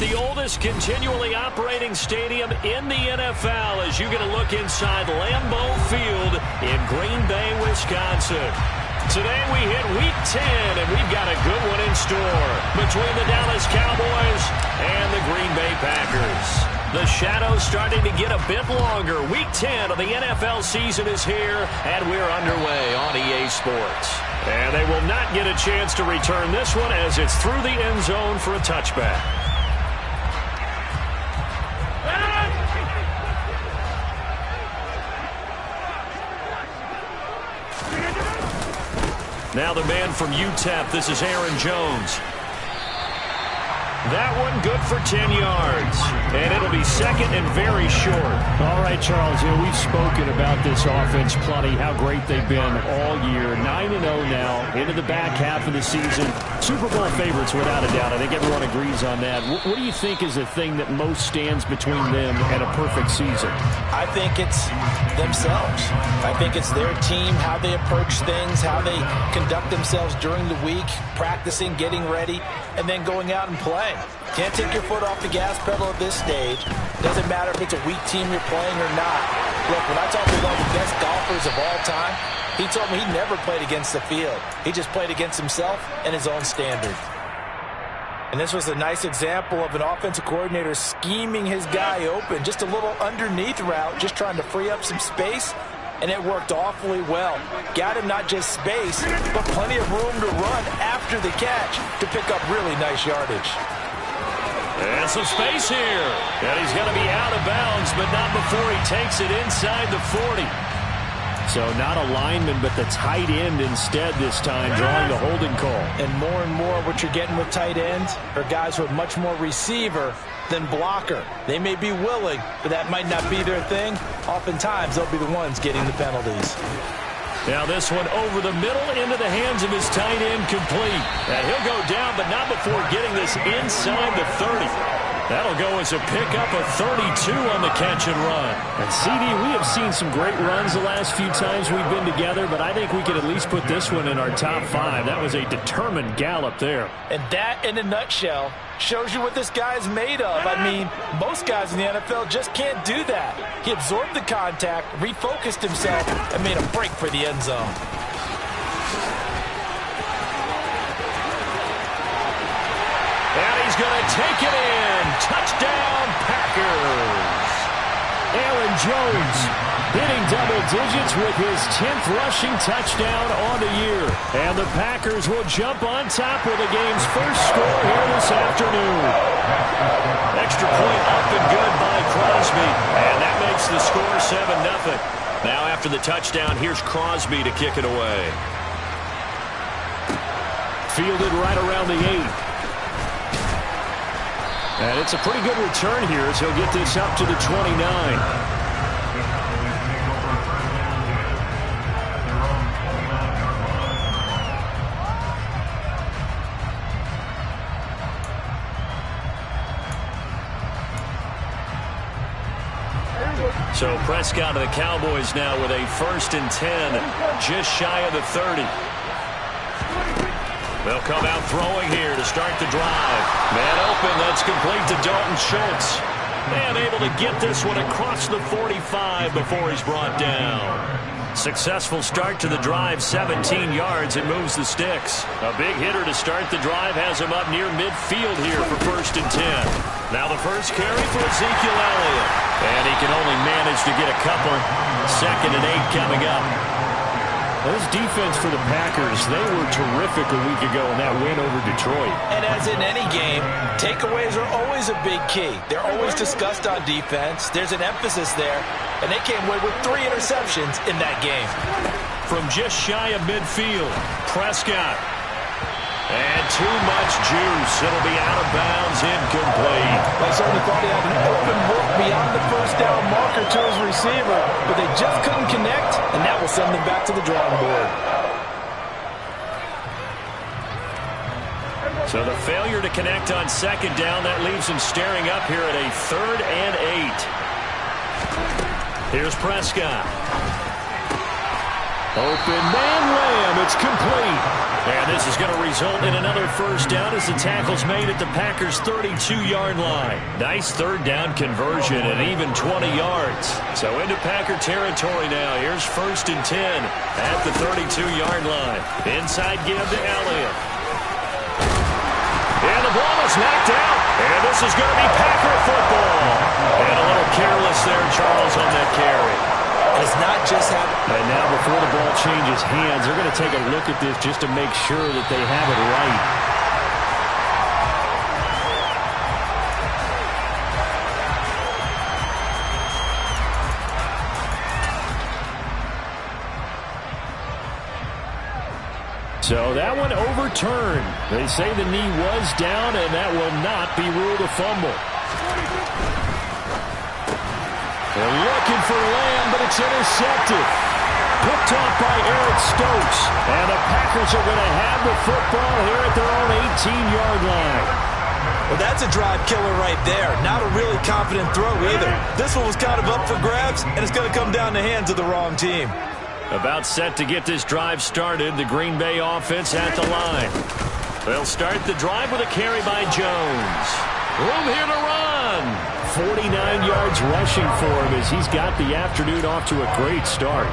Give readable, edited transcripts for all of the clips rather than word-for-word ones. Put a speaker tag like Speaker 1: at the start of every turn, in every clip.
Speaker 1: the oldest continually operating stadium in the NFL as you get a look inside Lambeau Field in Green Bay, Wisconsin. Today we hit Week 10, and we've got a good one in store between the Dallas Cowboys and the Green Bay Packers. The shadow's starting to get a bit longer. Week 10 of the NFL season is here, and we're underway on EA Sports. And they will not get a chance to return this one as it's through the end zone for a touchback. Now the man from UTEP, this is Aaron Jones. That one good for 10 yards. And it'll be second and very short.
Speaker 2: All right, Charles, we've spoken about this offense plenty, how great they've been all year. 9-0 now, into the back half of the season. Super Bowl favorites without a doubt. I think everyone agrees on that. What do you think is the thing that most stands between them and a perfect season?
Speaker 3: I think it's themselves. I think it's their team, how they approach things, how they conduct themselves during the week, practicing, getting ready, and then going out and playing. Can't take your foot off the gas pedal at this stage. Doesn't matter if it's a weak team you're playing or not. Look, when I talk to one of the best golfers of all time, he told me he never played against the field. He just played against himself and his own standard. And this was a nice example of an offensive coordinator scheming his guy open. Just a little underneath route, just trying to free up some space. And it worked awfully well. Got him not just space, but plenty of room to run after the catch to pick up really nice yardage.
Speaker 1: And some space here. And he's going to be out of bounds, but not before he takes it inside the 40.
Speaker 2: So not a lineman, but the tight end instead this time, drawing the holding call.
Speaker 3: And more what you're getting with tight ends are guys who are much more receiver than blocker. They may be willing, but that might not be their thing. Oftentimes, they'll be the ones getting the penalties.
Speaker 1: Now this one over the middle into the hands of his tight end, complete. And he'll go down, but not before getting this inside the 30. That'll go as a pickup of 32 on the catch and run.
Speaker 2: And CD, we have seen some great runs the last few times we've been together, but I think we could at least put this one in our top 5. That was a determined gallop there.
Speaker 3: And that, in a nutshell, shows you what this guy's made of. I mean, most guys in the NFL just can't do that. He absorbed the contact, refocused himself, and made a break for the end zone.
Speaker 1: And he's going to take it in. Touchdown, Packers.
Speaker 2: Aaron Jones hitting double digits with his 10th rushing touchdown on the year. And the Packers will jump on top with the game's first score here this afternoon.
Speaker 1: Extra point up and good by Crosby. And that makes the score 7-0. Now after the touchdown, here's Crosby to kick it away.
Speaker 2: Fielded right around the 8. And it's a pretty good return here as he'll get this up to the 29.
Speaker 1: So Prescott of the Cowboys now with a 1st and 10, just shy of the 30. They'll come out throwing here to start the drive. Man open, that's complete to Dalton Schultz. Man able to get this one across the 45 before he's brought down. Successful start to the drive, 17 yards. It moves the sticks. A big hitter to start the drive has him up near midfield here for 1st and 10. Now the first carry for Ezekiel Elliott. And he can only manage to get a couple. 2nd and 8 coming up.
Speaker 2: This defense for the Packers, they were terrific a week ago in that win over Detroit.
Speaker 3: And as in any game, takeaways are always a big key. They're always discussed on defense. There's an emphasis there, and they came away with 3 interceptions in that game.
Speaker 1: From just shy of midfield, Prescott. And too much juice. It'll be out of bounds, incomplete.
Speaker 3: I certainly thought he had an open look beyond the 1st down marker to his receiver, but they just couldn't connect, and that will send them back to the drawing board.
Speaker 1: So the failure to connect on 2nd down, that leaves him staring up here at a 3rd and 8. Here's Prescott.
Speaker 2: Open man, Lamb him. It's complete.
Speaker 1: And this is going to result in another first down as the tackle's made at the Packers' 32-yard line. Nice third down conversion and even 20 yards. So into Packer territory now. Here's 1st and 10 at the 32-yard line. Inside give to Elliott. And the ball is knocked out. And this is going to be Packer football. And a little careless there, Charles, on that carry.
Speaker 3: It's not just happening.
Speaker 2: And now before the ball changes hands, they're going to take a look at this just to make sure that they have it right. So that one overturned. They say the knee was down, and that will not be ruled a fumble. They're looking for Lamb, but it's intercepted. Picked off by Eric Stokes. And the Packers are going to have the football here at their own 18-yard line.
Speaker 3: Well, that's a drive killer right there. Not a really confident throw either. This one was kind of up for grabs, and it's going to come down the hands of the wrong team.
Speaker 1: About set to get this drive started. The Green Bay offense at the line. They'll start the drive with a carry by Jones. Room here to run.
Speaker 2: 49 yards rushing for him as he's got the afternoon off to a great start.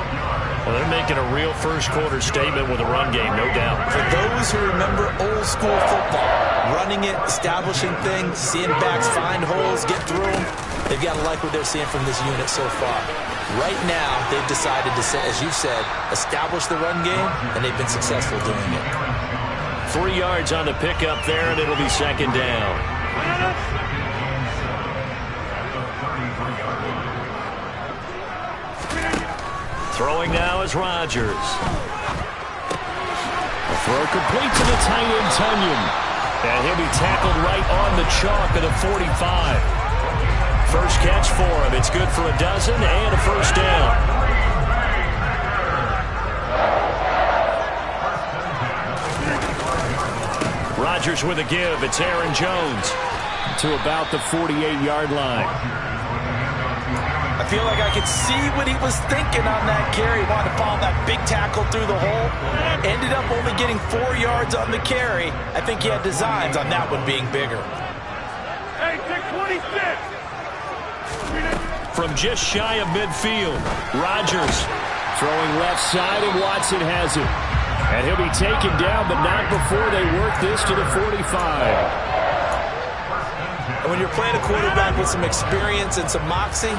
Speaker 1: Well, they're making a real first-quarter statement with a run game, no doubt.
Speaker 3: For those who remember old-school football, running it, establishing things, seeing backs find holes, get through them, they've got to like what they're seeing from this unit so far. Right now, they've decided to, as you said, establish the run game, and they've been successful doing it.
Speaker 1: 3 yards on the pickup there, and it'll be 2nd down. Throwing now is Rodgers.
Speaker 2: A throw complete to the tight end, Tunyon.
Speaker 1: And he'll be tackled right on the chalk at the 45. First catch for him. It's good for a dozen and a first down. Rodgers with a give. It's Aaron Jones.
Speaker 2: To about the 48-yard line.
Speaker 3: I feel like I could see what he was thinking on that carry. He wanted to follow that big tackle through the hole. Ended up only getting 4 yards on the carry. I think he had designs on that one being bigger.
Speaker 4: Hey, 626!
Speaker 1: From just shy of midfield, Rodgers
Speaker 2: throwing left side, and Watson has it. And he'll be taken down, but not before they work this to the 45.
Speaker 3: And when you're playing a quarterback with some experience and some moxie,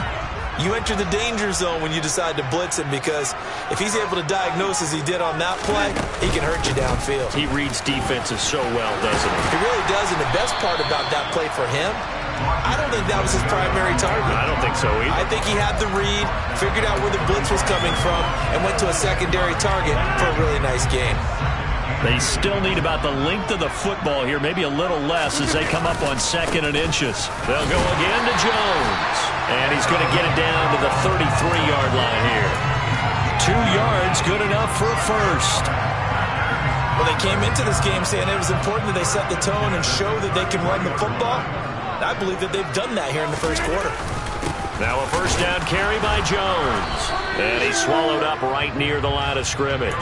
Speaker 3: you enter the danger zone when you decide to blitz him, because if he's able to diagnose as he did on that play, he can hurt you downfield.
Speaker 1: He reads defenses so well, doesn't he?
Speaker 3: He really does, and the best part about that play for him, I don't think that was his primary target.
Speaker 1: I don't think so either.
Speaker 3: I think he had the read, figured out where the blitz was coming from, and went to a secondary target for a really nice game.
Speaker 1: They still need about the length of the football here, maybe a little less as they come up on 2nd and inches. They'll go again to Jones. And he's going to get it down to the 33-yard line here. 2 yards, good enough for a first.
Speaker 3: Well, they came into this game saying it was important that they set the tone and show that they can run the football. And I believe that they've done that here in the first quarter.
Speaker 1: Now a first down carry by Jones. And he's swallowed up right near the line of scrimmage.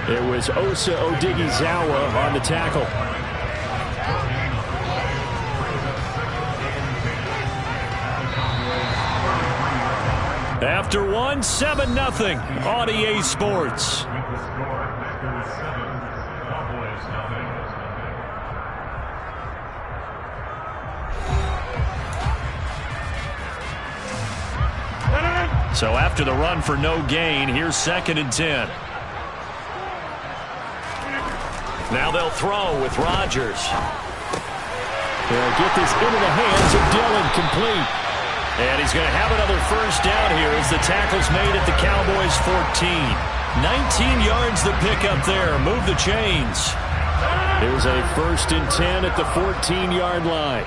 Speaker 2: It was Osa Odighizuwa on the tackle.
Speaker 1: After one, 7-0 on EA Sports. So after the run for no gain, here's 2nd and 10. Now they'll throw with Rodgers.
Speaker 2: They'll get this into the hands of Dillon, complete.
Speaker 1: And he's going to have another first down here as the tackle's made at the Cowboys 14. 19 yards the pickup there. Move the chains.
Speaker 2: Here's a 1st and 10 at the 14-yard line.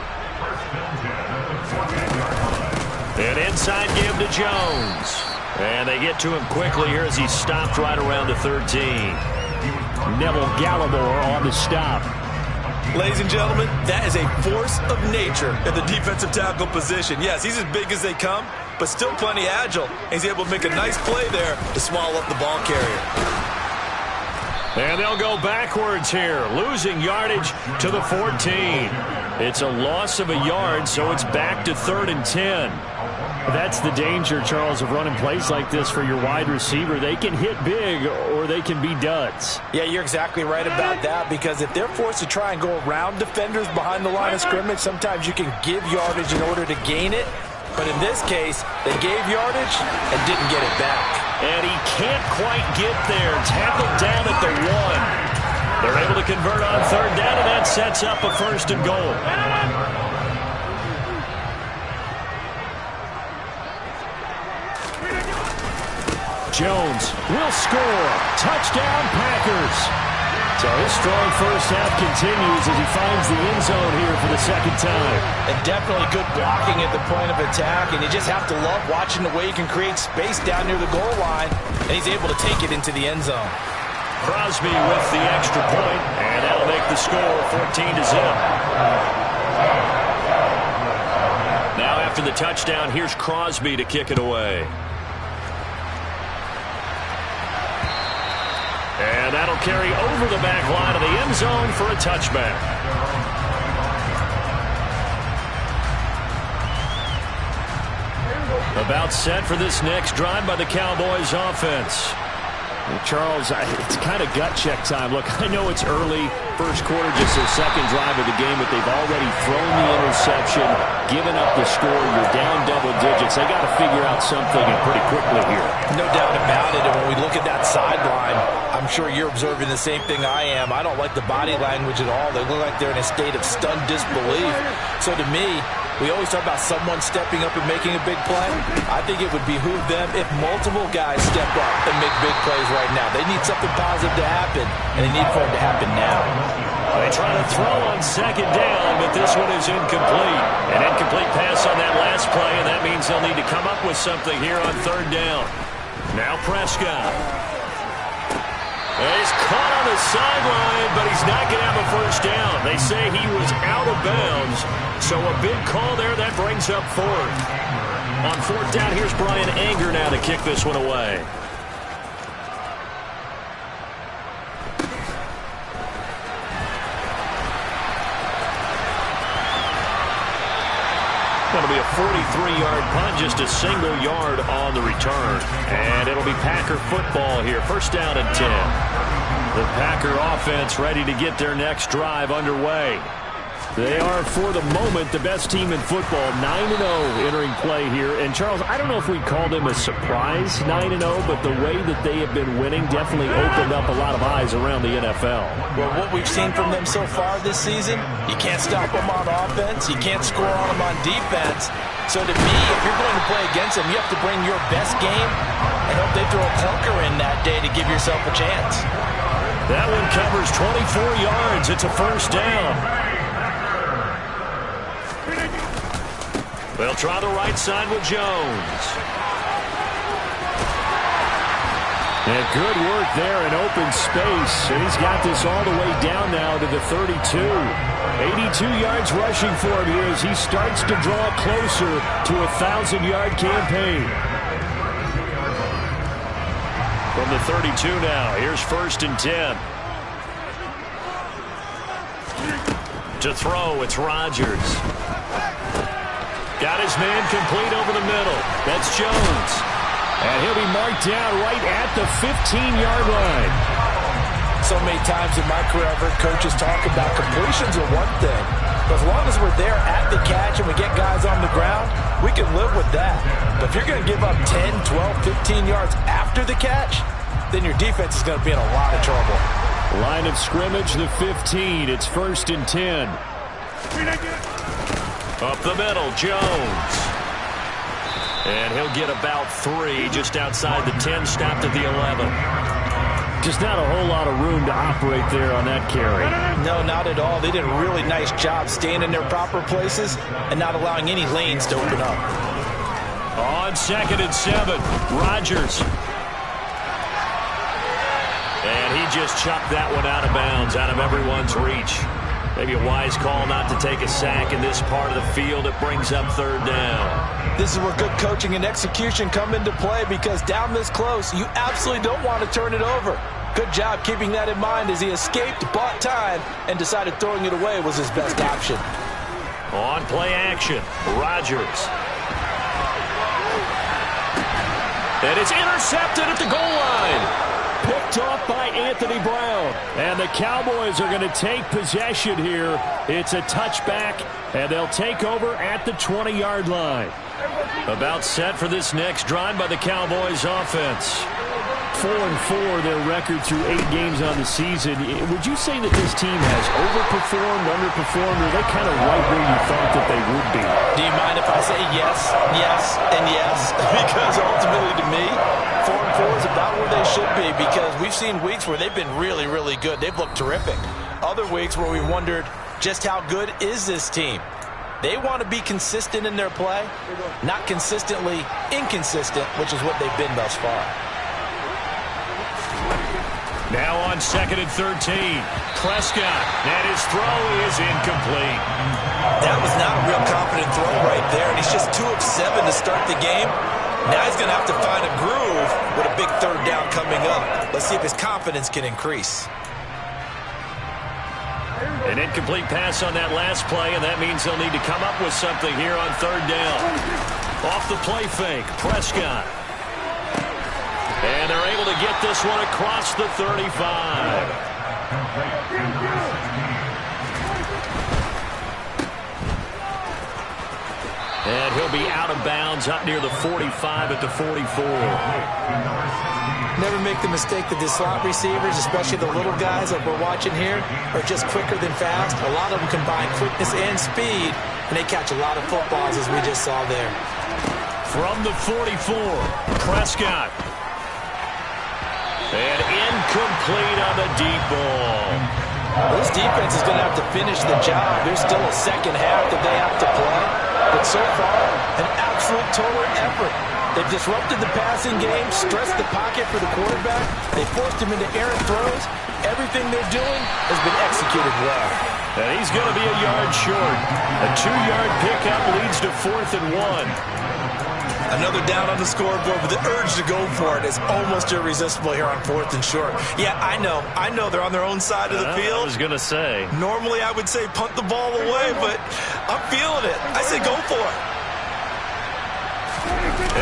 Speaker 1: An inside give to Jones. And they get to him quickly here as he's stopped right around the 13.
Speaker 2: Neville Gallimore on the stop.
Speaker 3: Ladies and gentlemen, that is a force of nature in the defensive tackle position. Yes, he's as big as they come, but still plenty agile. He's able to make a nice play there to swallow up the ball carrier.
Speaker 1: And they'll go backwards here, losing yardage to the 14. It's a loss of a yard, so it's back to 3rd and 10.
Speaker 2: That's the danger, Charles, of running plays like this for your wide receiver. They can hit big or they can be duds.
Speaker 3: Yeah, you're exactly right about that, because if they're forced to try and go around defenders behind the line of scrimmage, sometimes you can give yardage in order to gain it. But in this case, they gave yardage and didn't get it back.
Speaker 1: And he can't quite get there. Tackled down at the 1. They're able to convert on 3rd down, and that sets up a 1st and goal.
Speaker 2: Jones will score. Touchdown, Packers. So his strong first half continues as he finds the end zone here for the 2nd time.
Speaker 3: And definitely good blocking at the point of attack, and you just have to love watching the way he can create space down near the goal line, and he's able to take it into the end zone.
Speaker 1: Crosby with the extra point, and that'll make the score 14-0. Now after the touchdown, here's Crosby to kick it away. And that'll carry over the back line of the end zone for a touchback. About set for this next drive by the Cowboys offense.
Speaker 2: Charles, it's kind of gut check time. Look, I know it's early, first quarter, just their 2nd drive of the game, but they've already thrown the interception, given up the score. You're down double digits. They got to figure out something and pretty quickly here.
Speaker 3: No doubt about it. And when we look at that sideline, I'm sure you're observing the same thing I am. I don't like the body language at all. They look like they're in a state of stunned disbelief. So to me, we always talk about someone stepping up and making a big play. I think it would behoove them if multiple guys step up and make big plays right now. They need something positive to happen, and they need for it to happen now.
Speaker 1: They try to throw on 2nd down, but this one is incomplete. An incomplete pass on that last play, and that means they'll need to come up with something here on 3rd down. Now Prescott. He's caught on the sideline, but he's not going to have a 1st down. They say he was out of bounds, so a big call there. That brings up 4th. On 4th down, here's Brian Anger now to kick this one away. Going to be a 43-yard punt, just a single yard on the return. And it'll be Packer football here. 1st down and 10. The Packer offense ready to get their next drive underway. They are, for the moment, the best team in football, 9-0 entering play here. And, Charles, I don't know if we'd call them a surprise 9-0, but the way that they have been winning definitely opened up a lot of eyes around the NFL.
Speaker 3: Well, what we've seen from them so far this season, you can't stop them on offense, you can't score on them on defense. So to me, if you're going to play against them, you have to bring your best game and hope they throw a clunker in that day to give yourself a chance.
Speaker 1: That one covers 24 yards. It's a 1st down. They'll try the right side with Jones.
Speaker 2: And good work there in open space. And he's got this all the way down now to the 32. 82 yards rushing for him here as he starts to draw closer to a 1,000-yard campaign.
Speaker 1: From the 32 now, here's 1st and 10. To throw, it's Rodgers. Got his man complete over the middle. That's Jones.
Speaker 2: And he'll be marked down right at the 15-yard line.
Speaker 3: So many times in my career I've heard coaches talk about completions are one thing. But as long as we're there at the catch and we get guys on the ground, we can live with that. But if you're going to give up 10, 12, 15 yards after the catch, then your defense is going to be in a lot of trouble.
Speaker 2: Line of scrimmage, the 15. It's 1st and 10.
Speaker 1: Up the middle, Jones. And he'll get about 3 just outside the 10, stopped at the 11.
Speaker 2: Just not a whole lot of room to operate there on that carry.
Speaker 3: No, not at all. They did a really nice job staying in their proper places and not allowing any lanes to open up.
Speaker 1: On 2nd and 7, Rodgers. And he just chucked that one out of bounds, out of everyone's reach. Maybe a wise call not to take a sack in this part of the field. It brings up 3rd down.
Speaker 3: This is where good coaching and execution come into play, because down this close, you absolutely don't want to turn it over. Good job keeping that in mind as he escaped, bought time, and decided throwing it away was his best option.
Speaker 1: On play action, Rodgers. And it's intercepted at the goal line. Picked off by Anthony Brown.
Speaker 2: And the Cowboys are going to take possession here. It's a touchback, and they'll take over at the 20-yard line.
Speaker 1: About set for this next drive by the Cowboys offense.
Speaker 2: 4-4 their record through 8 games on the season. Would you say that this team has overperformed, underperformed, or are they kind of right where you thought that they would be?
Speaker 3: Do you mind if I say yes, yes, and yes? Because ultimately to me, 4-4 is about where they should be, because we've seen weeks where they've been really, really good. They've looked terrific. Other weeks where we wondered just how good is this team. They want to be consistent in their play, not consistently inconsistent, which is what they've been thus far.
Speaker 1: Now on 2nd and 13. Prescott, and his throw is incomplete.
Speaker 3: That was not a real confident throw right there, and he's just 2 of 7 to start the game. Now he's going to have to find a groove with a big 3rd down coming up. Let's see if his confidence can increase.
Speaker 1: An incomplete pass on that last play, and that means they'll need to come up with something here on 3rd down. Off the play fake, Prescott. And they're able to get this one across the 35. And he'll be out of bounds up near the 45 at the 44.
Speaker 3: Never make the mistake that the slot receivers, especially the little guys that we're watching here, are just quicker than fast. A lot of them combine quickness and speed, and they catch a lot of footballs, as we just saw there.
Speaker 1: From the 44, Prescott. And incomplete on the deep ball.
Speaker 3: This defense is going to have to finish the job. There's still a second half that they have to play. But so far, an absolute total effort. They've disrupted the passing game, stressed the pocket for the quarterback. They forced him into errant throws. Everything they're doing has been executed well.
Speaker 1: And he's going to be a yard short. A 2-yard pickup leads to 4th and 1.
Speaker 3: Another down on the scoreboard, but the urge to go for it is almost irresistible here on 4th and short. Yeah, I know they're on their own side of the field.
Speaker 1: I was going to say.
Speaker 3: Normally I would say punt the ball away, but I'm feeling it. I say go for it.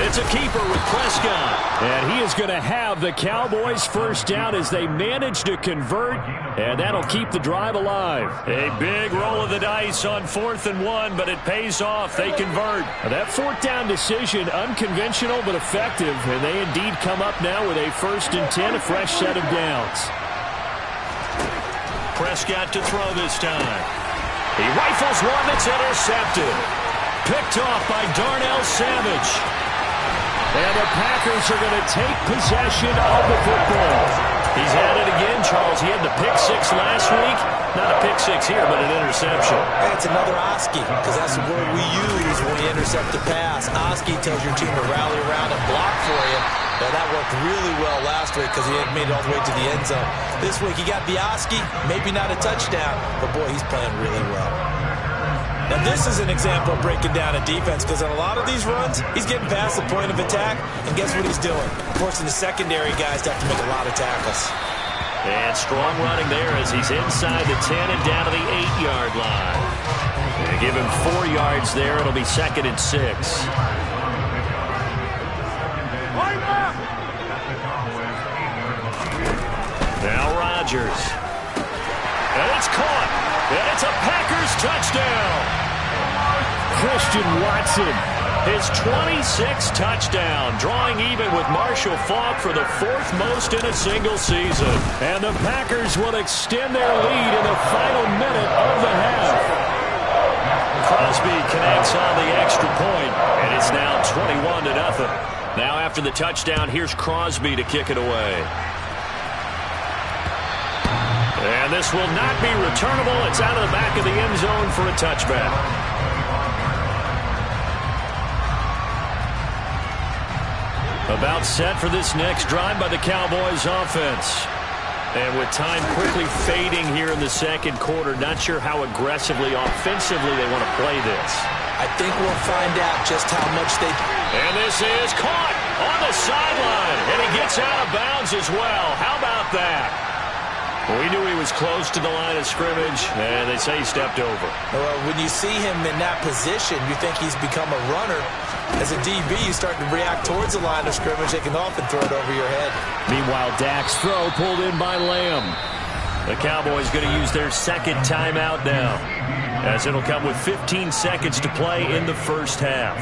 Speaker 1: It's a keeper with Prescott.
Speaker 2: And he is going to have the Cowboys first down as they manage to convert, and that'll keep the drive alive.
Speaker 1: A big roll of the dice on 4th and 1, but it pays off. They convert.
Speaker 2: That 4th down decision, unconventional but effective, and they indeed come up now with a 1st and 10, a fresh set of downs.
Speaker 1: Prescott to throw this time. He rifles one that's intercepted. Picked off by Darnell Savage.
Speaker 2: And the Packers are going to take possession of the football.
Speaker 1: He's at it again, Charles. He had the pick 6 last week. Not a pick 6 here, but an interception.
Speaker 3: Hey, it's another Oski, because that's the word we use when we intercept the pass. Oski tells your team to rally around and block for you. Now, that worked really well last week because he had made it all the way to the end zone. This week, he got the Oski, maybe not a touchdown, but boy, he's playing really well. Now, this is an example of breaking down a defense, because on a lot of these runs, he's getting past the point of attack, and guess what he's doing? Forcing the secondary guys to have to make a lot of tackles.
Speaker 1: And strong running there as he's inside the 10 and down to the 8-yard line. They give him 4 yards there. It'll be 2nd and 6. Now Rodgers. And it's caught. And it's a Packers touchdown.
Speaker 2: Christian Watson,
Speaker 1: his 26th touchdown, drawing even with Marshall Faulk for the 4th most in a single season.
Speaker 2: And the Packers will extend their lead in the final minute of the half.
Speaker 1: Crosby connects on the extra point, and it's now 21-0. Now after the touchdown, here's Crosby to kick it away. And this will not be returnable. It's out of the back of the end zone for a touchback. About set for this next drive by the Cowboys offense. And with time quickly fading here in the second quarter, not sure how aggressively, offensively they want to play this.
Speaker 3: I think we'll find out just how much they...
Speaker 1: And this is caught on the sideline. And he gets out of bounds as well. How about stop that. We knew he was close to the line of scrimmage, and they say he stepped over.
Speaker 3: Well, when you see him in that position, you think he's become a runner. As a DB, you start to react towards the line of scrimmage. They can often throw it over your head.
Speaker 2: Meanwhile, Dak's throw pulled in by Lamb.
Speaker 1: The Cowboys going to use their second timeout now, as it'll come with 15 seconds to play in the first half.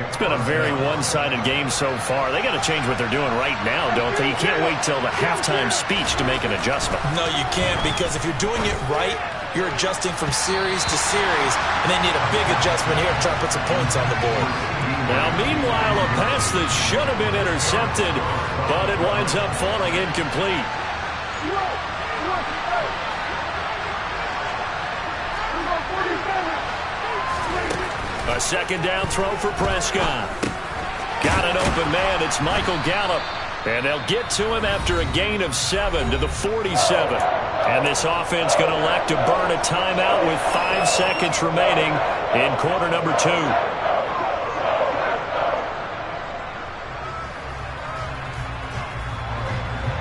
Speaker 1: It's been a very one-sided game so far. They got to change what they're doing right now, don't they? You can't wait till the halftime speech to make an adjustment.
Speaker 3: No, you can't, because if you're doing it right, you're adjusting from series to series, and they need a big adjustment here to try to put some points on the board.
Speaker 1: Now, meanwhile, a pass that should have been intercepted, but it winds up falling incomplete. A second down throw for Prescott. Got an open man. It's Michael Gallup. And they'll get to him after a gain of 7 to the 47. And this offense going to elect to burn a timeout with 5 seconds remaining in quarter number 2.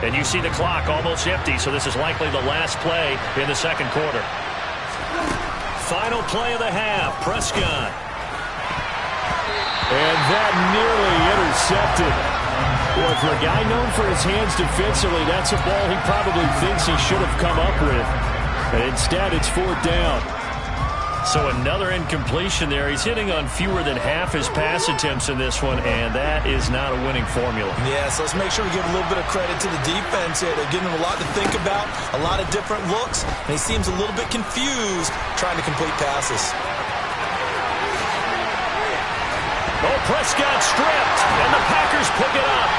Speaker 1: And you see the clock almost empty, so this is likely the last play in the second quarter. Final play of the half, Prescott.
Speaker 2: And that nearly intercepted. Boy, for a guy known for his hands defensively, that's a ball he probably thinks he should have come up with. But instead, it's 4th down.
Speaker 1: So another incompletion there. He's hitting on fewer than half his pass attempts in this one, and that is not a winning formula.
Speaker 3: Yeah, so let's make sure we give a little bit of credit to the defense here. They're giving him a lot to think about, a lot of different looks, and he seems a little bit confused trying to complete passes.
Speaker 1: Oh, Prescott stripped, and the Packers pick it up.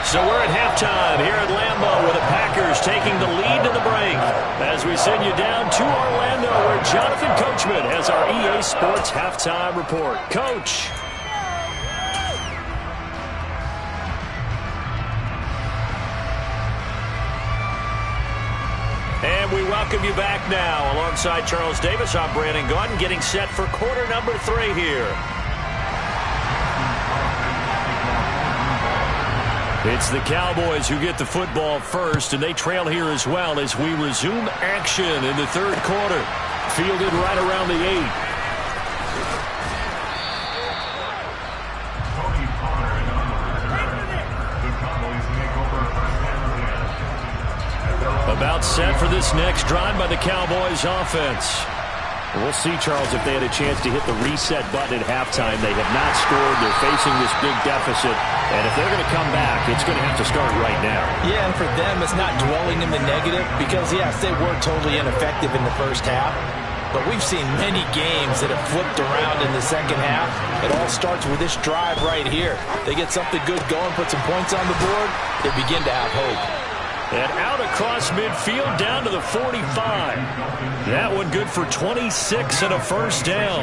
Speaker 1: So we're at halftime here at Lambeau with the Packers taking the lead to the break. As we send you down to Orlando where Jonathan Coachman has our EA Sports halftime report. Coach. And we welcome you back now. Alongside Charles Davis, I'm Brandon Gaudin, getting set for quarter number 3 here. It's the Cowboys who get the football first, and they trail here as well as we resume action in the third quarter. Fielded right around the 8. About set for this next drive by the Cowboys offense.
Speaker 2: We'll see, Charles, if they had a chance to hit the reset button at halftime. They have not scored. They're facing this big deficit. And if they're going to come back, it's going to have to start right now.
Speaker 3: Yeah, and for them, it's not dwelling in the negative because, yes, they were totally ineffective in the first half. But we've seen many games that have flipped around in the second half. It all starts with this drive right here. They get something good going, put some points on the board, they begin to have hope.
Speaker 1: And out across midfield down to the 45. That one good for 26 and a first down.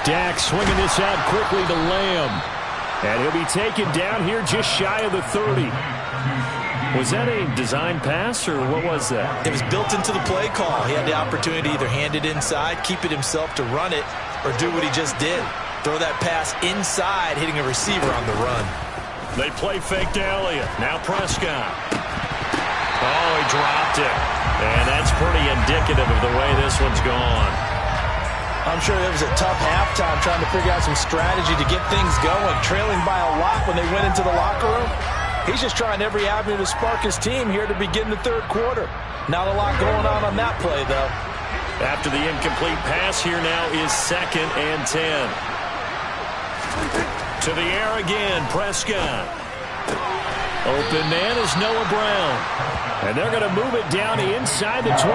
Speaker 2: Dak swinging this out quickly to Lamb. And he'll be taken down here just shy of the 30.
Speaker 1: Was that a design pass, or what was that?
Speaker 3: It was built into the play call. He had the opportunity to either hand it inside, keep it himself to run it, or do what he just did. Throw that pass inside, hitting a receiver on the run.
Speaker 1: They play fake to Elliott. Now Prescott. Oh, he dropped it. And that's pretty indicative of the way this one's gone.
Speaker 3: I'm sure it was a tough halftime trying to figure out some strategy to get things going. Trailing by a lot when they went into the locker room. He's just trying every avenue to spark his team here to begin the third quarter. Not a lot going on that play, though.
Speaker 1: After the incomplete pass, here now is 2nd and 10. To the air again, Prescott. Open man is Noah Brown.
Speaker 2: And they're going to move it down inside the 25.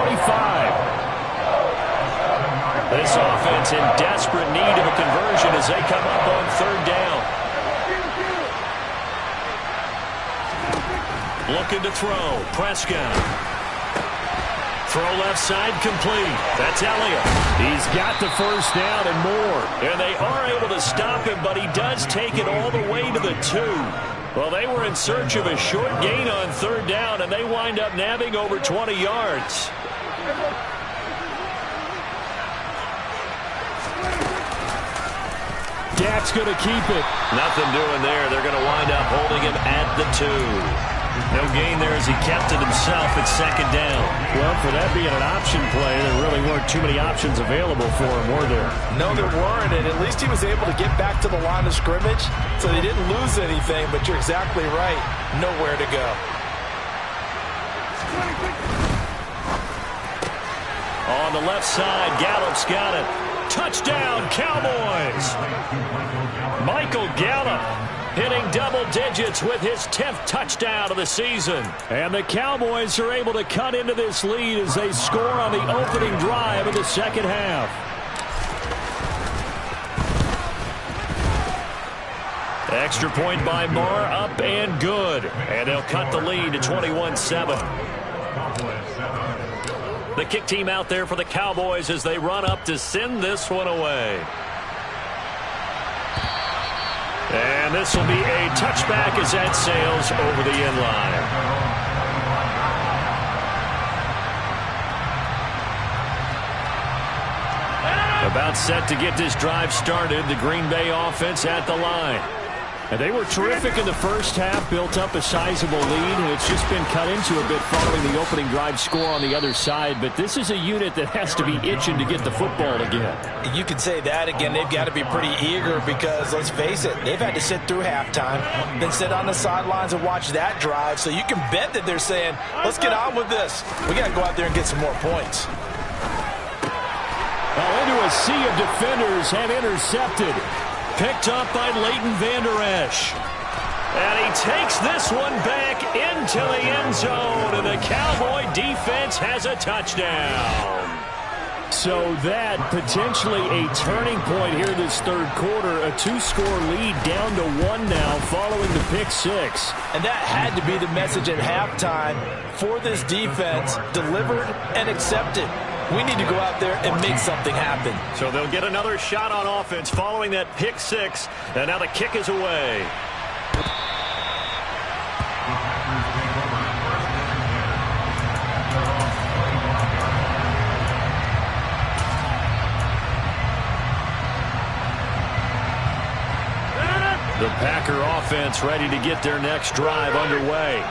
Speaker 1: This offense in desperate need of a conversion as they come up on 3rd down. Looking to throw. Prescott. Throw left side complete. That's Elliott.
Speaker 2: He's got the first down and more.
Speaker 1: And they are able to stop him, but he does take it all the way to the 2. Well, they were in search of a short gain on third down, and they wind up nabbing over 20 yards.
Speaker 2: Dak's going to keep it.
Speaker 1: Nothing doing there. They're going to wind up holding him at the 2. No gain there as he kept it himself at second down.
Speaker 2: Well, for that being an option play, there really weren't too many options available for him, were there?
Speaker 3: No, there weren't, and at least he was able to get back to the line of scrimmage, so he didn't lose anything, but you're exactly right. Nowhere to go.
Speaker 1: On the left side, Gallup's got it. Touchdown, Cowboys! Michael Gallup hitting double digits with his 10th touchdown of the season.
Speaker 2: And the Cowboys are able to cut into this lead as they score on the opening drive of the second half.
Speaker 1: Extra point by Marr, up and good. And they'll cut the lead to 21-7. The kick team out there for the Cowboys as they run up to send this one away. And this will be a touchback as that sails over the end line. About set to get this drive started, the Green Bay offense at the line.
Speaker 2: And they were terrific in the first half, built up a sizable lead, and it's just been cut into a bit following the opening drive score on the other side. But this is a unit that has to be itching to get the football again.
Speaker 3: You can say that again. They've got to be pretty eager because, let's face it, they've had to sit through halftime, then sit on the sidelines and watch that drive. So you can bet that they're saying, let's get on with this. We got to go out there and get some more points.
Speaker 2: Well, into a sea of defenders and intercepted.
Speaker 1: Picked up by Leighton Vander Esch. And he takes this one back into the end zone, and the Cowboy defense has a touchdown.
Speaker 2: So that potentially a turning point here this third quarter. A 2-score lead down to 1 now following the pick 6.
Speaker 3: And that had to be the message at halftime for this defense. Delivered and accepted. We need to go out there and make something happen.
Speaker 1: So they'll get another shot on offense following that pick 6. And now the kick is away. The Packer offense ready to get their next drive underway.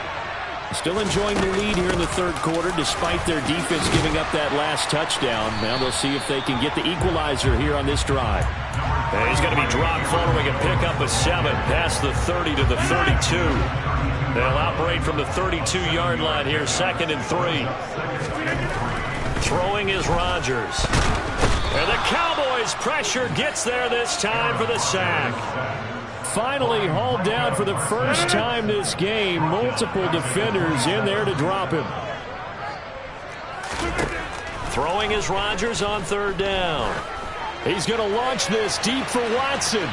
Speaker 2: Still enjoying the lead here in the third quarter despite their defense giving up that last touchdown. Now they'll see if they can get the equalizer here on this drive.
Speaker 1: And he's going to be dropped following a pickup of 7 past the 30 to the 32. They'll operate from the 32-yard line here, 2nd and 3. Throwing is Rodgers. And the Cowboys pressure gets there this time for the sack.
Speaker 2: Finally hauled down for the first time this game. Multiple defenders in there to drop him.
Speaker 1: Throwing is Rodgers on 3rd down.
Speaker 2: He's going to launch this deep for Watson.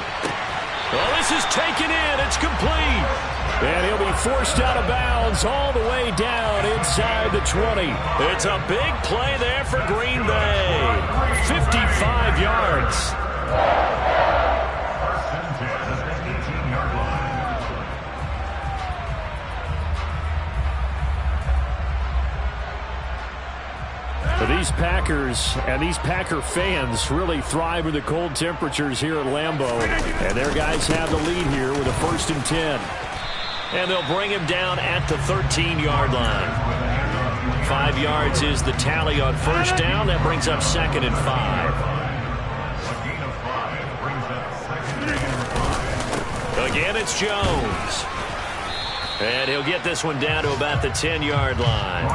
Speaker 1: Well, this is taken in. It's complete.
Speaker 2: And he'll be forced out of bounds all the way down inside the 20.
Speaker 1: It's a big play there for Green Bay. 55 yards.
Speaker 2: But these Packers and these Packer fans really thrive in the cold temperatures here at Lambeau. And their guys have the lead here with a 1st and 10.
Speaker 1: And they'll bring him down at the 13-yard line. 5 yards is the tally on 1st down. That brings up 2nd and 5. Again, it's Jones. And he'll get this one down to about the 10-yard line.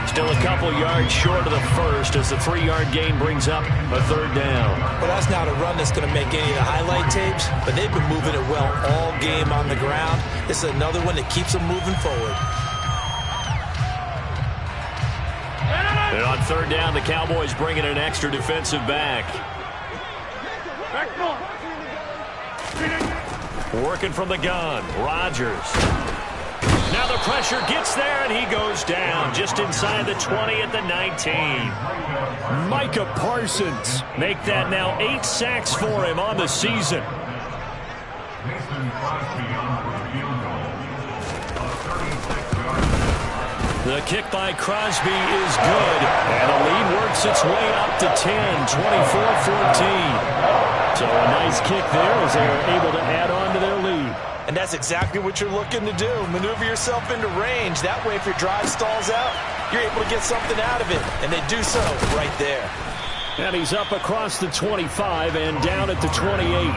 Speaker 1: Still a couple yards short of the first as the 3-yard gain brings up a 3rd down.
Speaker 3: Well, that's not a run that's going to make any of the highlight tapes, but they've been moving it well all game on the ground. This is another one that keeps them moving forward.
Speaker 1: And on 3rd down, the Cowboys bring in an extra defensive back. Working from the gun, Rodgers. Now the pressure gets there, and he goes down just inside the 20 at the 19.
Speaker 2: Micah Parsons.
Speaker 1: Make that now 8 sacks for him on the season. The kick by Crosby is good, and the lead works its way up to 10, 24-14. So a nice kick there as they are able to add on to their lead.
Speaker 3: And that's exactly what you're looking to do. Maneuver yourself into range. That way, if your drive stalls out, you're able to get something out of it. And they do so right there.
Speaker 2: And he's up across the 25 and down at the 28.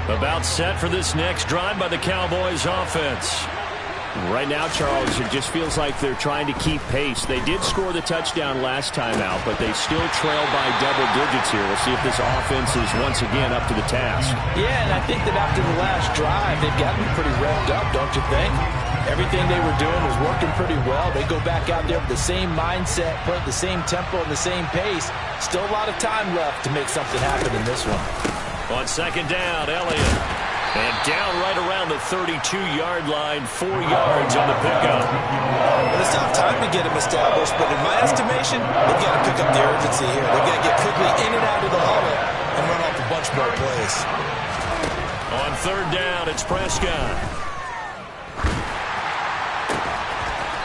Speaker 1: About set for this next drive by the Cowboys offense.
Speaker 2: Right now, Charles, it just feels like they're trying to keep pace. They did score the touchdown last time out, but they still trail by double digits here. We'll see if this offense is once again up to the task.
Speaker 3: Yeah, and I think that after the last drive, they've gotten pretty revved up, don't you think? Everything they were doing was working pretty well. They go back out there with the same mindset, play at the same tempo and the same pace. Still a lot of time left to make something happen in this one.
Speaker 1: On second down, Elliott. And down right around the 32-yard line, 4 yards on the pickup.
Speaker 3: Well, it's not time to get him established, but in my estimation, they've got to pick up the urgency here. They've got to get quickly in and out of the huddle and run off a bunch more plays.
Speaker 1: On third down, it's Prescott.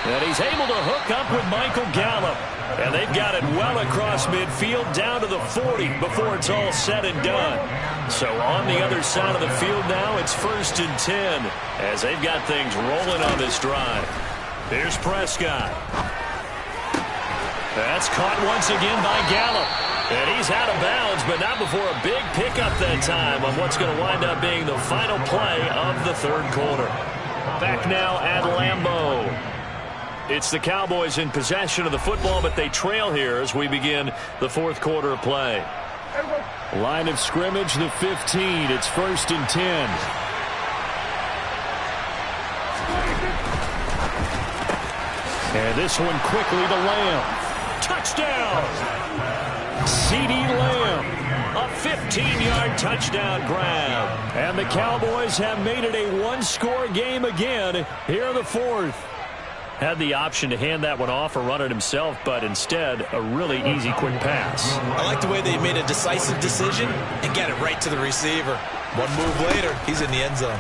Speaker 1: And he's able to hook up with Michael Gallup. And they've got it well across midfield down to the 40 before it's all said and done. So on the other side of the field now, it's 1st and 10 as they've got things rolling on this drive. Here's Prescott. That's caught once again by Gallup. And he's out of bounds, but not before a big pickup that time on what's going to wind up being the final play of the third quarter. Back now at Lambeau. It's the Cowboys in possession of the football, but they trail here as we begin the fourth quarter of play.
Speaker 2: Line of scrimmage, the 15. It's 1st and 10. And this one quickly to Lamb.
Speaker 1: Touchdown!
Speaker 2: CeeDee Lamb.
Speaker 1: A 15-yard touchdown grab.
Speaker 2: And the Cowboys have made it a one-score game again here in the fourth.
Speaker 1: Had the option to hand that one off or run it himself, but instead, a really easy, quick pass.
Speaker 3: I like the way they made a decisive decision and got it right to the receiver. One move later, he's in the end zone.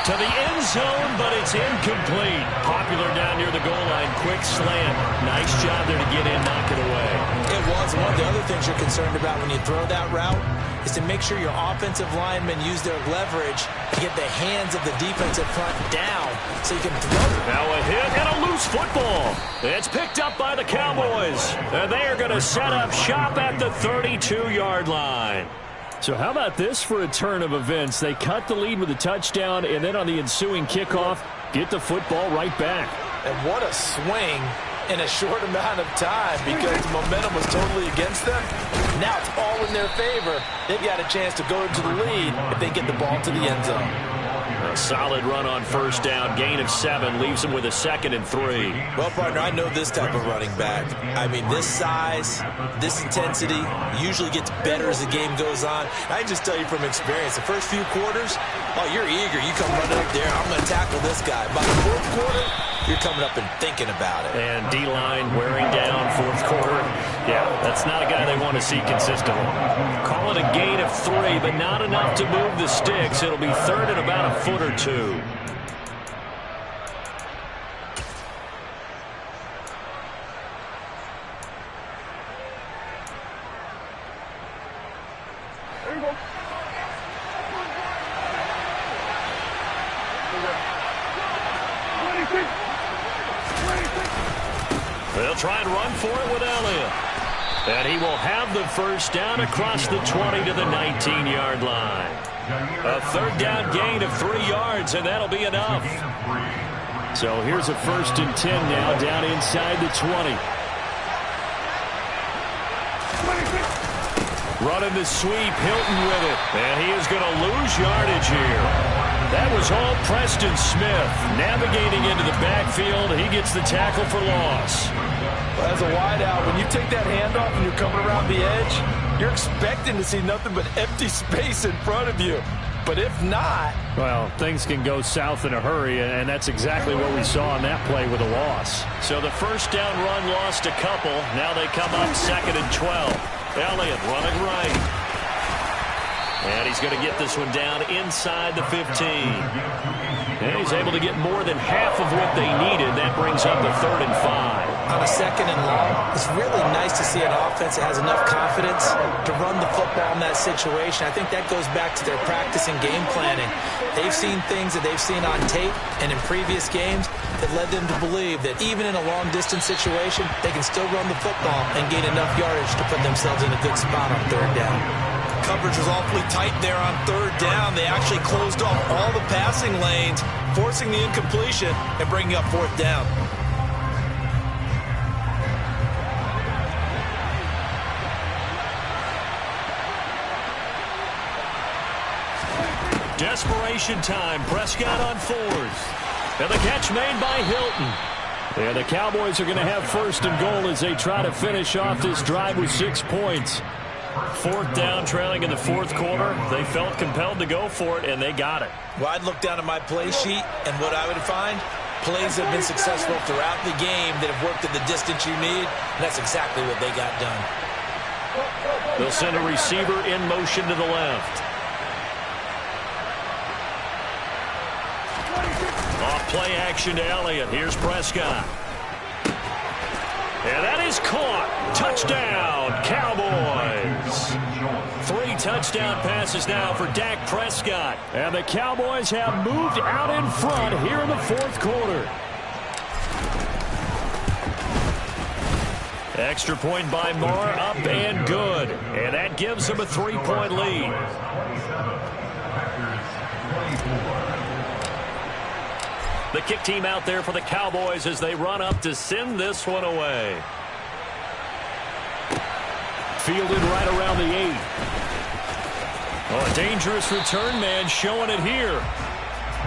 Speaker 1: To the end zone, but it's incomplete. Popular down near the goal line. Quick slant. Nice job there to get in, knock it away.
Speaker 3: It was. One of the other things you're concerned about when you throw that route is to make sure your offensive linemen use their leverage to get the hands of the defensive front down so you can throw it.
Speaker 1: Now a hit and a loose football. It's picked up by the Cowboys. And they are going to set up shop at the 32-yard line.
Speaker 2: So how about this for a turn of events? They cut the lead with a touchdown, and then on the ensuing kickoff, get the football right back.
Speaker 3: And what a swing in a short amount of time because the momentum was totally against them. Now it's all in their favor. They've got a chance to go into the lead if they get the ball to the end zone.
Speaker 1: A solid run on first down. Gain of 7 leaves them with a 2nd and 3.
Speaker 3: Well, partner, I know this type of running back. I mean, this size, this intensity usually gets better as the game goes on. I can just tell you from experience, the first few quarters, oh, you're eager. You come running up there, I'm going to tackle this guy. By the fourth quarter, you're coming up and thinking about it.
Speaker 1: And D-line wearing down fourth quarter. Yeah, that's not a guy they want to see consistently. Call it a gain of 3, but not enough to move the sticks. It'll be 3rd and about a foot or 2. They'll try and run for it with Elliott. And he will have the first down across the 20 to the 19-yard line. A third down gain of 3 yards, and that'll be enough.
Speaker 2: So here's a 1st and 10 now down inside the 20.
Speaker 1: Running the sweep, Hilton with it. And he is going to lose yardage here. That was all Preston Smith. Navigating into the backfield, he gets the tackle for loss.
Speaker 3: Well, as a wideout, when you take that handoff and you're coming around the edge, you're expecting to see nothing but empty space in front of you. But if not...
Speaker 2: well, things can go south in a hurry, and that's exactly what we saw on that play with a loss.
Speaker 1: So the first down run lost a couple. Now they come up 2nd and 12. Elliott running right. And he's going to get this one down inside the 15. And he's able to get more than half of what they needed. That brings up the 3rd and 5.
Speaker 3: On a 2nd and long, it's really nice to see an offense that has enough confidence to run the football in that situation. I think that goes back to their practice and game planning. They've seen things that they've seen on tape and in previous games that led them to believe that even in a long-distance situation, they can still run the football and gain enough yardage to put themselves in a good spot on 3rd down. Coverage was awfully tight there on 3rd down. They actually closed off all the passing lanes, forcing the incompletion and bringing up 4th down.
Speaker 1: Desperation time. Prescott on 4th. And the catch made by Hilton. And the Cowboys are going to have 1st and goal as they try to finish off this drive with 6 points. 4th down, trailing in the 4th quarter. They felt compelled to go for it, and they got it. Well, I'd look down at my play sheet, and what I would find, plays have been successful throughout the game that have worked at the distance you need, and that's exactly what they got done. They'll send a receiver in motion to the left. Off play action to Elliott. Here's Prescott. And that is caught. Touchdown, Cowboys. 3 touchdown passes now for Dak Prescott. And the Cowboys have moved out in front here in the 4th quarter. Extra point by Moore, up and good. And that gives them a 3-point lead. The kick team out there for the Cowboys as they run up to send this one away. Fielded right around the 8. Oh, a dangerous return man showing it here.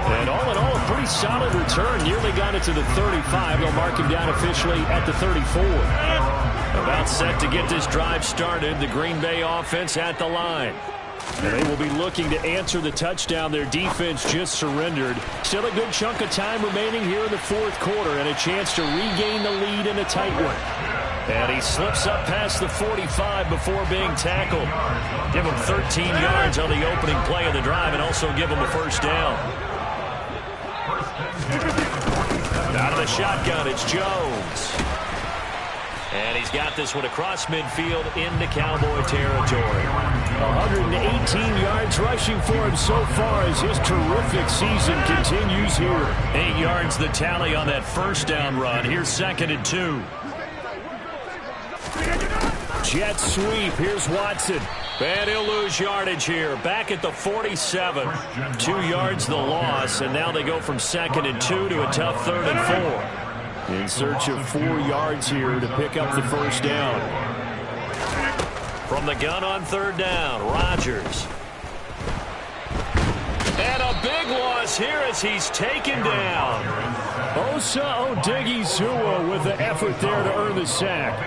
Speaker 1: And all in all, a pretty solid return. Nearly got it to the 35. They'll mark him down officially at the 34. About set to get this drive started. The Green Bay offense at the line. And they will be looking to answer the touchdown their defense just surrendered. Still a good chunk of time remaining here in the 4th quarter and a chance to regain the lead in a tight one. And he slips up past the 45 before being tackled. Give him 13 yards on the opening play of the drive and also give him a 1st down. Out of the shotgun, it's Jones. And he's got this one across midfield into Cowboy territory. 118 yards rushing for him so far as his terrific season continues here. 8 yards the tally on that 1st down run. Here's 2nd and 2. Jet sweep. Here's Watson. And he'll lose yardage here. Back at the 47. 2 yards the loss. And now they go from 2nd and 2 to a tough 3rd and 4. In search of 4 yards here to pick up the 1st down. From the gun on 3rd down, Rodgers. And a big loss here as he's taken down. Osa Odighizuwa with the effort there to earn the sack.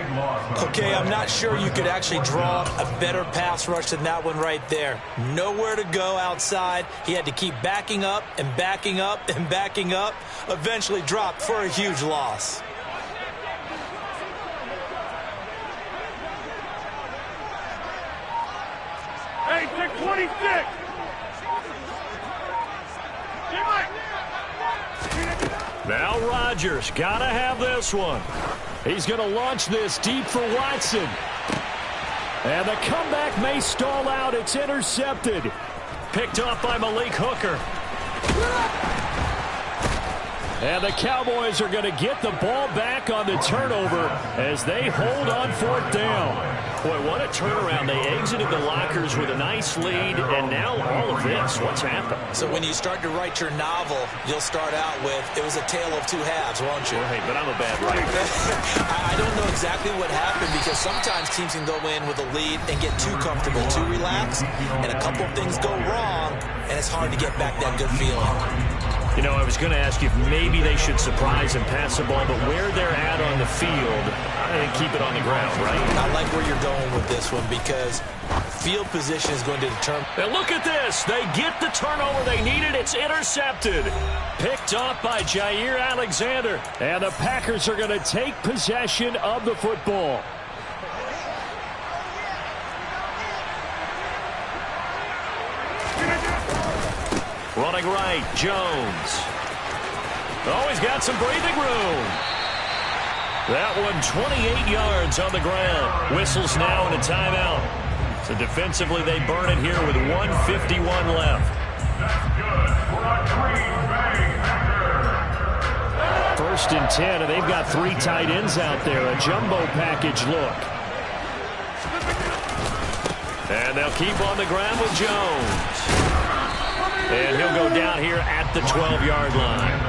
Speaker 3: Okay, I'm not sure you could actually draw a better pass rush than that one right there. Nowhere to go outside. He had to keep backing up and backing up and backing up. Eventually dropped for a huge loss.
Speaker 4: Hey, take 26.
Speaker 1: Now Rodgers, gotta have this one. He's going to launch this deep for Watson. And the comeback may stall out. It's intercepted. Picked off by Malik Hooker. And the Cowboys are going to get the ball back on the turnover as they hold on 4th down. Boy, what a turnaround. They exited the lockers with a nice lead, and now all of this. What's happened?
Speaker 3: So when you start to write your novel, you'll start out with, it was a tale of 2 halves, won't you?
Speaker 1: Right, but I'm a bad writer.
Speaker 3: I don't know exactly what happened because sometimes teams can go in with a lead and get too comfortable, too relaxed, and a couple of things go wrong, and it's hard to get back that good feeling.
Speaker 1: You know, I was going to ask you if maybe they should surprise and pass the ball, but where they're at on the field, I think keep it on the ground, right?
Speaker 3: I like where you're going with this one because field position is going to determine.
Speaker 1: And look at this. They get the turnover they needed. It's intercepted. Picked off by Jair Alexander. And the Packers are going to take possession of the football. Running right, Jones. Oh, he's got some breathing room. That one 28 yards on the ground. Whistles now and a timeout. So defensively they burn it here with 1:51 left.
Speaker 2: First and 10, and they've got 3 tight ends out there. A jumbo package look.
Speaker 1: And they'll keep on the ground with Jones. And he'll go down here at the 12-yard line.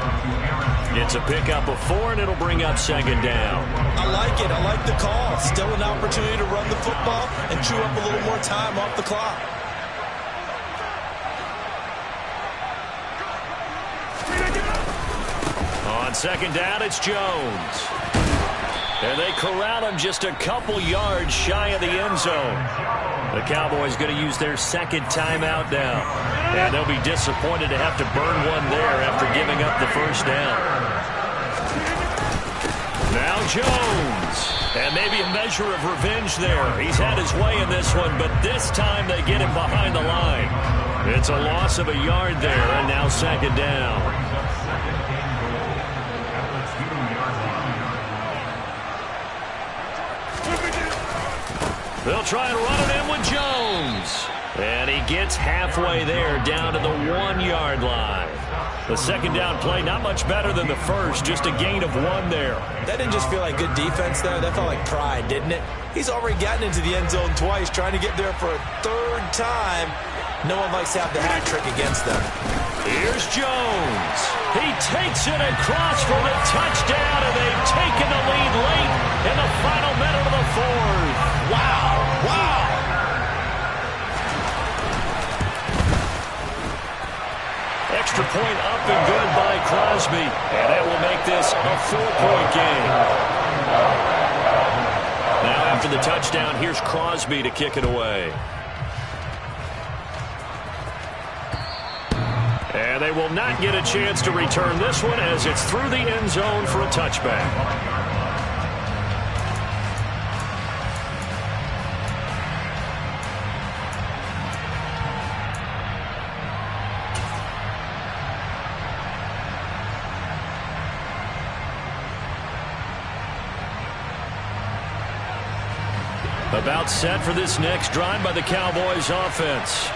Speaker 1: It's a pickup of 4, and it'll bring up second down.
Speaker 3: I like it. I like the call. Still an opportunity to run the football and chew up a little more time off the clock.
Speaker 1: On second down, it's Jones. And they corral him just a couple yards shy of the end zone. The Cowboys going to use their second timeout now. And they'll be disappointed to have to burn one there after giving up the first down. Now Jones. And maybe a measure of revenge there. He's had his way in this one, but this time they get him behind the line. It's a loss of a yard there, and now second down. They'll try and run it in with Jones. And he gets halfway there down to the 1-yard line. The second down play not much better than the first, just a gain of 1 there.
Speaker 3: That didn't just feel like good defense there. That felt like pride, didn't it? He's already gotten into the end zone twice, trying to get there for a 3rd time. No one likes to have the hat trick against them.
Speaker 1: Here's Jones. He takes it across for the touchdown, and they've taken the lead late in the final minute of the 4th.
Speaker 3: Wow, wow.
Speaker 1: Extra point up and good by Crosby, and that will make this a 4-point game. Now after the touchdown, here's Crosby to kick it away. And they will not get a chance to return this one as it's through the end zone for a touchback. About set for this next drive by the Cowboys offense.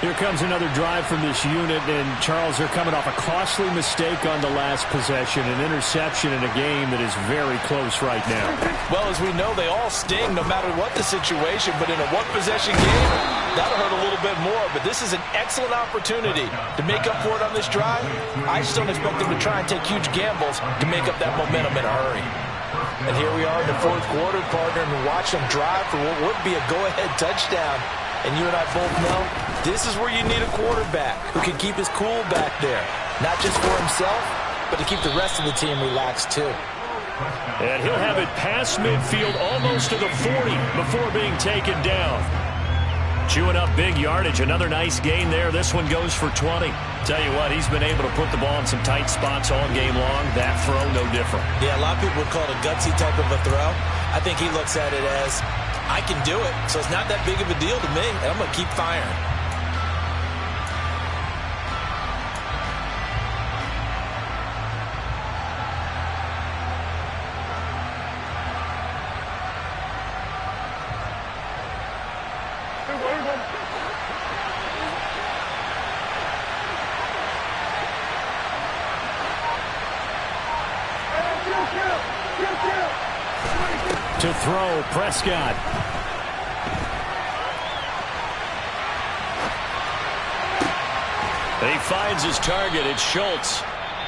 Speaker 2: Here comes another drive from this unit, and Charles, they're coming off a costly mistake on the last possession, an interception in a game that is very close right now.
Speaker 3: Well, as we know, they all sting no matter what the situation, but in a one-possession game, that'll hurt a little bit more. But this is an excellent opportunity to make up for it on this drive. I just don't expect them to try and take huge gambles to make up that momentum in a hurry. And here we are in the 4th quarter, partner, and watch them drive for what would be a go-ahead touchdown. And you and I both know this is where you need a quarterback who can keep his cool back there. Not just for himself, but to keep the rest of the team relaxed too.
Speaker 1: And he'll have it past midfield almost to the 40 before being taken down. Chewing up big yardage. Another nice gain there. This one goes for 20. Tell you what, he's been able to put the ball in some tight spots all game long. That throw, no different.
Speaker 3: Yeah, a lot of people would call it a gutsy type of a throw. I think he looks at it as, I can do it, so it's not that big of a deal to me, and I'm going to keep firing.
Speaker 2: To throw, Prescott.
Speaker 1: He finds his target. It's Schultz.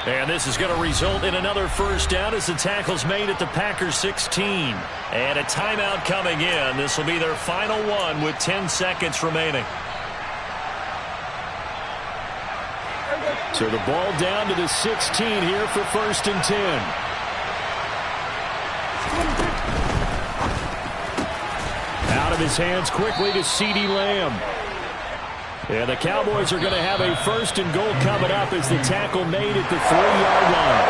Speaker 1: And this is going to result in another first down as the tackle's made at the Packers 16. And a timeout coming in. This will be their final one with 10 seconds remaining.
Speaker 2: So the ball down to the 16 here for 1st and 10. Out of his hands quickly to CeeDee Lamb. And the Cowboys are going to have a 1st and goal coming up as the tackle made at the 3-yard line.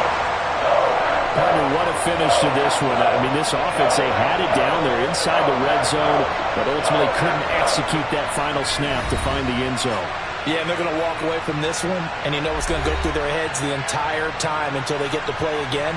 Speaker 2: Partner, what a finish to this one. I mean, this offense, they had it down there inside the red zone, but ultimately couldn't execute that final snap to find the end zone.
Speaker 3: Yeah, and they're going to walk away from this one, and you know what's going to go through their heads the entire time until they get to play again.